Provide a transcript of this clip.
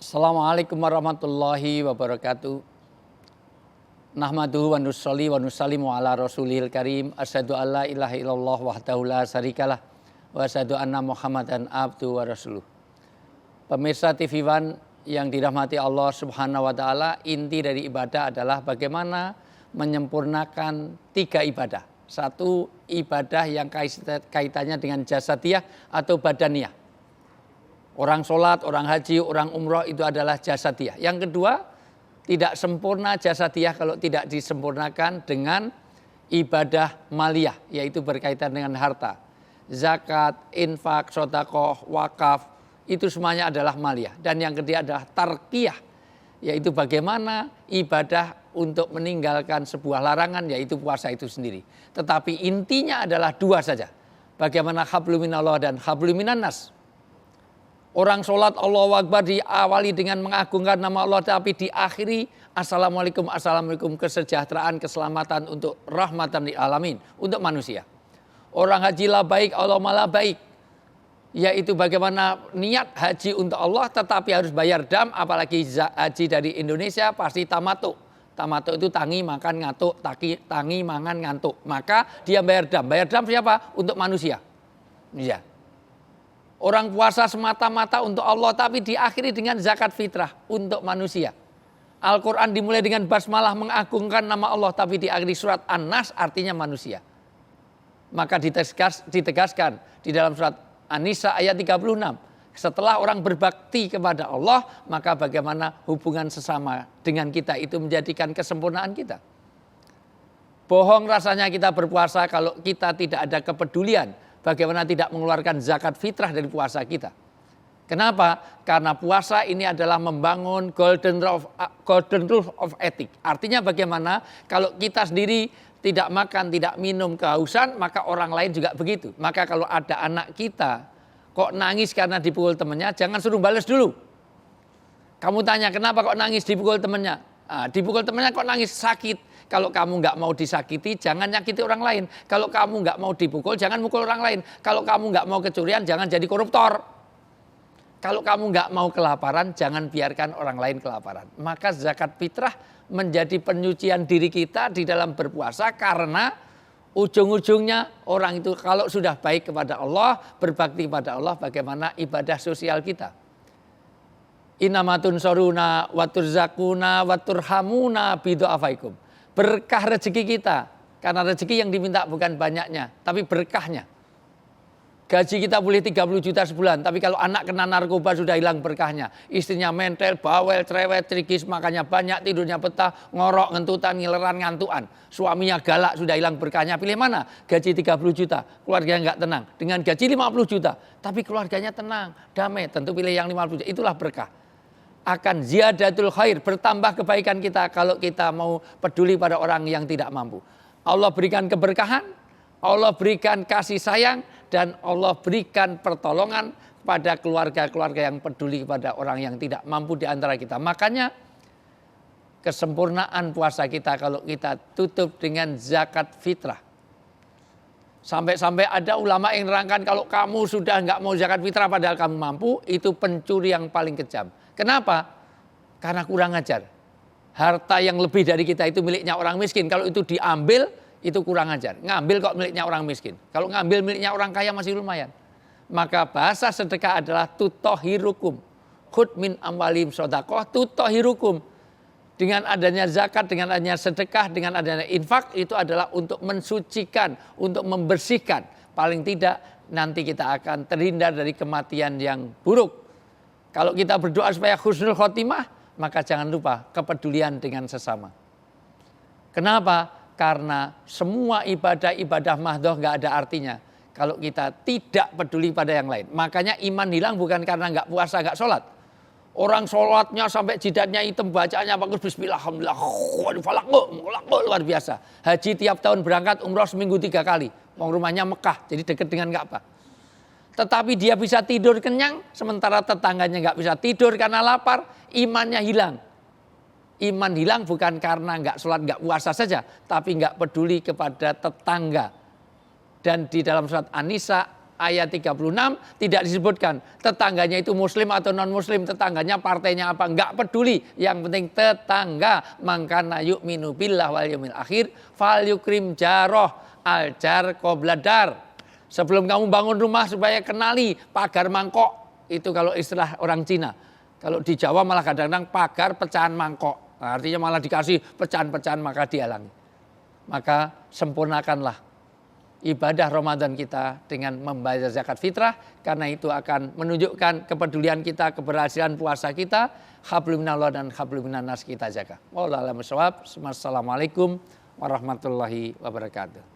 Assalamualaikum warahmatullahi wabarakatuh. Nahmaduhu wa nusolli wa nusallimu ala rasulihil karim. Asyhadu an la ilaha illallah wahdahu la syarikalah wa asyhadu anna muhammadan abdu wa rasuluh. Pemirsa TV One yang dirahmati Allah subhanahu wa ta'ala, inti dari ibadah adalah bagaimana menyempurnakan 3 ibadah. Satu, ibadah yang kaitannya dengan jasadiyah atau badaniyah. Orang sholat, orang haji, orang umroh itu adalah jasadiyah. Yang kedua, tidak sempurna jasadiyah kalau tidak disempurnakan dengan ibadah maliyah, yaitu berkaitan dengan harta. Zakat, infak, sedekah, wakaf, itu semuanya adalah maliyah. Dan yang ketiga adalah tarkiyah, yaitu bagaimana ibadah untuk meninggalkan sebuah larangan, yaitu puasa itu sendiri. Tetapi intinya adalah 2 saja. Bagaimana hablum minallah dan hablum minannas. Orang sholat Allahu Akbar diawali dengan mengagungkan nama Allah, tapi diakhiri Assalamualaikum, Assalamualaikum, kesejahteraan, keselamatan untuk rahmatan lil alamin, untuk manusia. Orang haji labaik, Allahumma labaik, yaitu bagaimana niat haji untuk Allah tetapi harus bayar dam, apalagi haji dari Indonesia pasti tamatuk. Tamatuk itu tangi makan ngantuk, tangi mangan ngantuk. Maka dia bayar dam. Bayar dam siapa? Untuk manusia. Ya. Orang puasa semata-mata untuk Allah tapi diakhiri dengan zakat fitrah untuk manusia. Al-Quran dimulai dengan basmalah mengagungkan nama Allah tapi diakhiri surat An-Nas artinya manusia. Maka ditegaskan di dalam surat An-Nisa ayat 36. Setelah orang berbakti kepada Allah, maka bagaimana hubungan sesama dengan kita itu menjadikan kesempurnaan kita. Bohong rasanya kita berpuasa kalau kita tidak ada kepedulian. Bagaimana tidak mengeluarkan zakat fitrah dari puasa kita. Kenapa? Karena puasa ini adalah membangun golden rule of ethic. Artinya bagaimana kalau kita sendiri tidak makan, tidak minum, kehausan, maka orang lain juga begitu. Maka kalau ada anak kita kok nangis karena dipukul temannya, jangan suruh balas dulu. Kamu tanya kenapa kok nangis dipukul temannya? Dipukul temannya kok nangis, sakit. Kalau kamu nggak mau disakiti, jangan nyakiti orang lain. Kalau kamu nggak mau dipukul, jangan mukul orang lain. Kalau kamu nggak mau kecurian, jangan jadi koruptor. Kalau kamu nggak mau kelaparan, jangan biarkan orang lain kelaparan. Maka zakat fitrah menjadi penyucian diri kita di dalam berpuasa karena ujung-ujungnya orang itu kalau sudah baik kepada Allah, berbakti kepada Allah, bagaimana ibadah sosial kita. Innamatun soruna waturzakuna waturhamuna bidu'afaikum. Berkah rezeki kita, karena rezeki yang diminta bukan banyaknya, tapi berkahnya. Gaji kita boleh 30 juta sebulan, tapi kalau anak kena narkoba sudah hilang berkahnya. Istrinya mentel, bawel, cerewet, trigis, makannya banyak, tidurnya betah, ngorok, ngentutan, ngileran, ngantuan. Suaminya galak, sudah hilang berkahnya. Pilih mana? Gaji 30 juta, keluarganya nggak tenang. Dengan gaji 50 juta, tapi keluarganya tenang, damai. Tentu pilih yang 50 juta, itulah berkah. Akan ziyadatul khair, bertambah kebaikan kita kalau kita mau peduli pada orang yang tidak mampu. Allah berikan keberkahan, Allah berikan kasih sayang, dan Allah berikan pertolongan pada keluarga-keluarga yang peduli kepada orang yang tidak mampu di antara kita. Makanya kesempurnaan puasa kita kalau kita tutup dengan zakat fitrah. Sampai-sampai ada ulama yang nerangkan kalau kamu sudah nggak mau zakat fitrah padahal kamu mampu, itu pencuri yang paling kejam. Kenapa? Karena kurang ajar. Harta yang lebih dari kita itu miliknya orang miskin. Kalau itu diambil, itu kurang ajar. Ngambil kok miliknya orang miskin. Kalau ngambil miliknya orang kaya masih lumayan. Maka bahasa sedekah adalah tutohirukum. Khud min amwalim sodakoh tutohirukum. Dengan adanya zakat, dengan adanya sedekah, dengan adanya infak, itu adalah untuk mensucikan, untuk membersihkan. Paling tidak nanti kita akan terhindar dari kematian yang buruk. Kalau kita berdoa supaya husnul khotimah, maka jangan lupa kepedulian dengan sesama. Kenapa? Karena semua ibadah mahdoh nggak ada artinya kalau kita tidak peduli pada yang lain. Makanya iman hilang bukan karena nggak puasa, nggak sholat. Orang sholatnya sampai jidatnya hitam, bacaannya bagus, bismillah, alhamdulillah, luar biasa. Haji tiap tahun berangkat, umroh seminggu 3 kali. Mau rumahnya Mekah, jadi dekat dengan Ka'bah. Tetapi dia bisa tidur kenyang, sementara tetangganya nggak bisa tidur karena lapar, imannya hilang. Iman hilang bukan karena nggak sholat, nggak puasa saja, tapi nggak peduli kepada tetangga. Dan di dalam surat An-Nisa ayat 36 tidak disebutkan tetangganya itu muslim atau non muslim, tetangganya partainya apa, enggak peduli, yang penting tetangga. Mangkana yu'minu billah wal yaumil akhir fal yukrim jaroh al jar qobladar. Sebelum kamu bangun rumah supaya kenali pagar mangkok, itu kalau istilah orang Cina. Kalau di Jawa malah kadang-kadang pagar pecahan mangkok, nah, artinya malah dikasih pecahan-pecahan maka dihalangi. Maka sempurnakanlah ibadah Ramadan kita dengan membayar zakat fitrah, karena itu akan menunjukkan kepedulian kita, keberhasilan puasa kita. Hablum minallah dan hablum minan nas kita jaga. Wallahu a'lam bishawab. Wassalamualaikum warahmatullahi wabarakatuh.